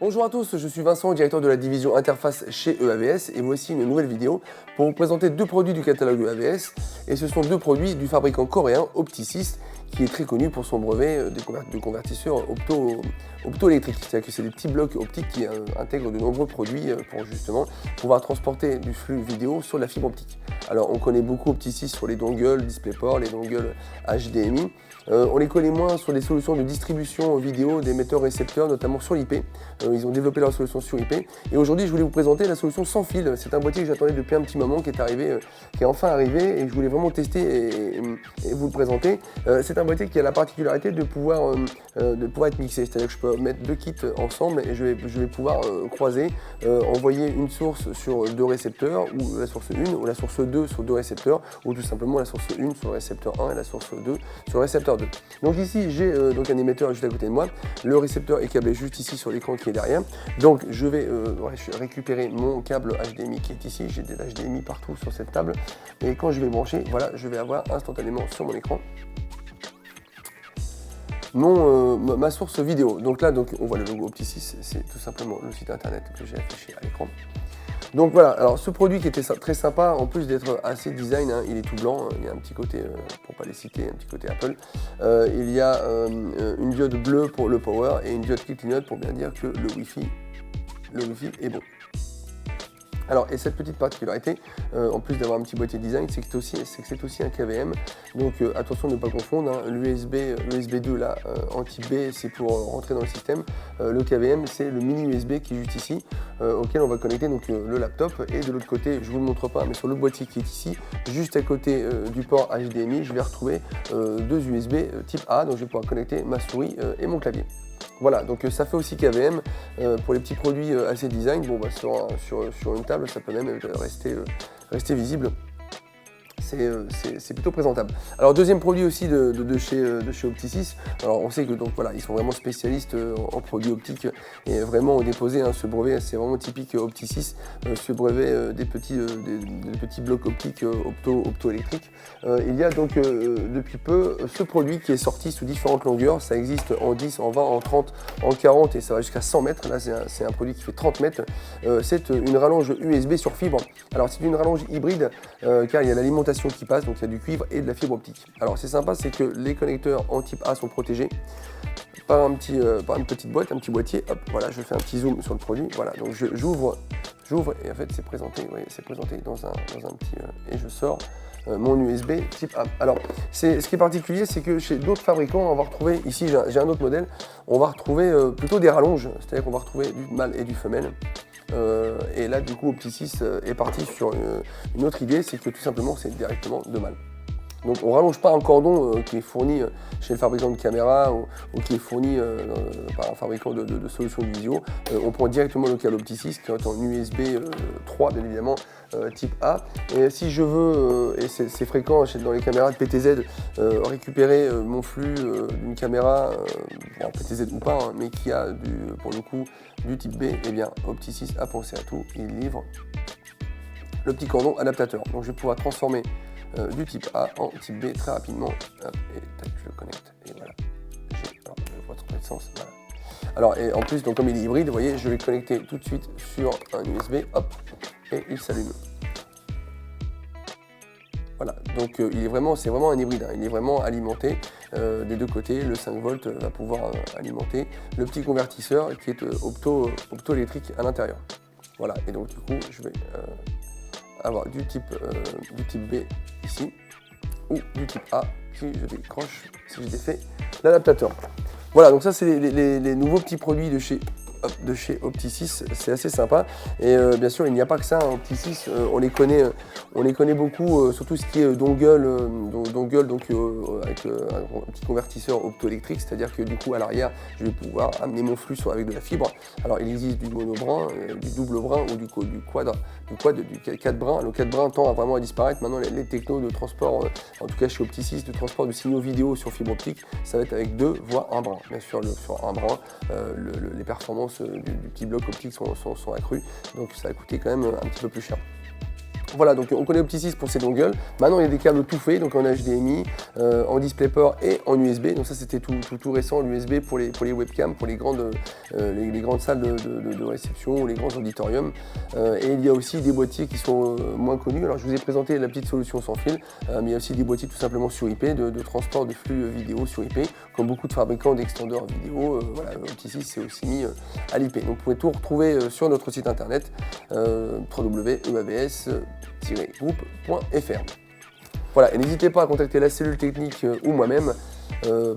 Bonjour à tous, je suis Vincent, directeur de la division interface chez EAVS et voici une nouvelle vidéo pour vous présenter deux produits du catalogue EAVS et ce sont deux produits du fabricant coréen Optisys qui est très connu pour son brevet de convertisseur optoélectrique. C'est-à-dire que c'est des petits blocs optiques qui intègrent de nombreux produits pour justement pouvoir transporter du flux vidéo sur de la fibre optique. Alors on connaît beaucoup Optisys sur les dongles DisplayPort, les dongles HDMI. On les connaît moins sur des solutions de distribution vidéo d'émetteurs-récepteurs, notamment sur l'IP. Ils ont développé leur solution sur IP. Et aujourd'hui, je voulais vous présenter la solution sans fil. C'est un boîtier que j'attendais depuis un petit moment, qui est enfin arrivé, et je voulais vraiment tester et vous le présenter. C'est un boîtier qui a la particularité de pouvoir être mixé. C'est-à-dire que je peux mettre deux kits ensemble et je vais pouvoir croiser, envoyer une source sur deux récepteurs, ou la source 1, ou la source 2 sur deux récepteurs, ou tout simplement la source 1 sur le récepteur 1 et la source 2 sur le récepteur 2. Donc ici, j'ai donc un émetteur juste à côté de moi. Le récepteur est câblé juste ici sur l'écran qui est derrière. Donc je vais récupérer mon câble HDMI qui est ici. J'ai des HDMI partout sur cette table. Et quand je vais brancher, voilà, je vais avoir instantanément sur mon écran ma source vidéo. Donc là, on voit le logo Optisys, c'est tout simplement le site internet que j'ai affiché à l'écran. Donc voilà, alors ce produit qui était très sympa, en plus d'être assez design, il est tout blanc, il y a un petit côté, pour pas les citer, un petit côté Apple. Il y a une diode bleue pour le power et une diode qui clignote pour bien dire que le Wi-Fi est bon. Alors, et cette petite particularité, en plus d'avoir un petit boîtier design, c'est que c'est aussi un KVM. Donc attention de ne pas confondre, l'USB 2 là, en type B, c'est pour rentrer dans le système. Le KVM, c'est le mini USB qui est juste ici, auquel on va connecter donc, le laptop. Et de l'autre côté, je ne vous le montre pas, mais sur le boîtier qui est ici, juste à côté du port HDMI, je vais retrouver deux USB type A, donc je vais pouvoir connecter ma souris et mon clavier. Voilà, donc ça fait aussi KVM pour les petits produits assez design. Bon, bah, sur une table, ça peut même rester visible. C'est plutôt présentable. Alors deuxième produit aussi de chez Optisys. Alors on sait que donc voilà, ils sont vraiment spécialistes en produits optiques et vraiment ont déposé ce brevet, c'est vraiment typique Optisys, ce brevet des petits blocs optiques optoélectriques. Il y a donc depuis peu ce produit qui est sorti sous différentes longueurs. Ça existe en 10, en 20, en 30, en 40 et ça va jusqu'à 100 mètres. Là c'est un produit qui fait 30 mètres. C'est une rallonge USB sur fibre. Alors c'est une rallonge hybride car il y a l'alimentation qui passe, donc il y a du cuivre et de la fibre optique. Alors c'est sympa, c'est que les connecteurs en type A sont protégés par une petite boîte, un petit boîtier. Hop, voilà, je fais un petit zoom sur le produit. Voilà, donc j'ouvre et en fait c'est présenté, vous voyez, c'est présenté dans un petit et je sors mon USB type A. Alors ce qui est particulier, c'est que chez d'autres fabricants, on va retrouver ici, j'ai un autre modèle, on va retrouver plutôt des rallonges, c'est-à-dire qu'on va retrouver du mâle et du femelle. Et là du coup Optisys est parti sur une autre idée, c'est que tout simplement c'est directement de mâle. Donc on ne rallonge pas un cordon qui est fourni chez le fabricant de caméra ou qui est fourni par un fabricant de solutions de vidéo. On prend directement le câble Optisys qui est en USB 3 bien évidemment, type A. Et si je veux, et c'est fréquent dans les caméras de PTZ, récupérer mon flux d'une caméra, PTZ ou pas, mais qui a pour le coup du type B, et bien Optisys a pensé à tout, il livre le petit cordon adaptateur. Donc je vais pouvoir transformer du type A en type B très rapidement. Hop, et tac, je le connecte et voilà. Je vois trop de sens. Voilà. Alors et en plus, donc comme il est hybride, vous voyez, je vais le connecter tout de suite sur un USB, hop, et il s'allume. Voilà, donc c'est vraiment un hybride, il est vraiment alimenté des deux côtés. Le 5 volts va pouvoir alimenter le petit convertisseur qui est optoélectrique à l'intérieur. Voilà, et donc du coup, je vais avoir du type B ici, ou du type A si je décroche, si je défais l'adaptateur. Voilà, donc ça c'est les nouveaux petits produits de chez Optisys, c'est assez sympa. Et bien sûr, il n'y a pas que ça, Optisys, on les connaît beaucoup, surtout ce qui est dongle donc avec un petit convertisseur optoélectrique, c'est-à-dire que du coup à l'arrière, je vais pouvoir amener mon flux avec de la fibre. Alors il existe du monobrin, du double brin ou du quad, du 4 brins. Le 4 brins tend vraiment à disparaître. Maintenant, les technos de transport, en tout cas chez Optisys, de transport de signaux vidéo sur fibre optique, ça va être avec 2 voire 1 brin. Bien sûr, sur un brin, les performances du petit bloc optique sont accrues, donc ça a coûté quand même un petit peu plus cher. Voilà, donc on connaît Opti6 pour ses dongles. Maintenant, il y a des câbles tout faits, donc en HDMI, en DisplayPort et en USB. Donc ça, c'était tout récent, l'USB pour les webcams, pour les grandes salles de réception ou les grands auditoriums. Et il y a aussi des boîtiers qui sont moins connus. Alors, je vous ai présenté la petite solution sans fil, mais il y a aussi des boîtiers tout simplement sur IP, de transport de flux vidéo sur IP, comme beaucoup de fabricants d'extendeurs vidéo. Voilà, Opti6 c'est aussi mis à l'IP. Donc, vous pouvez tout retrouver sur notre site internet www.eabs-group.fr. Voilà, et n'hésitez pas à contacter la cellule technique ou moi-même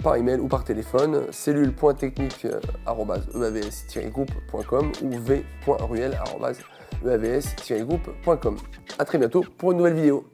par email ou par téléphone, cellule.technique@eabs-group.com ou v.ruel@eabs-group.com. A très bientôt pour une nouvelle vidéo.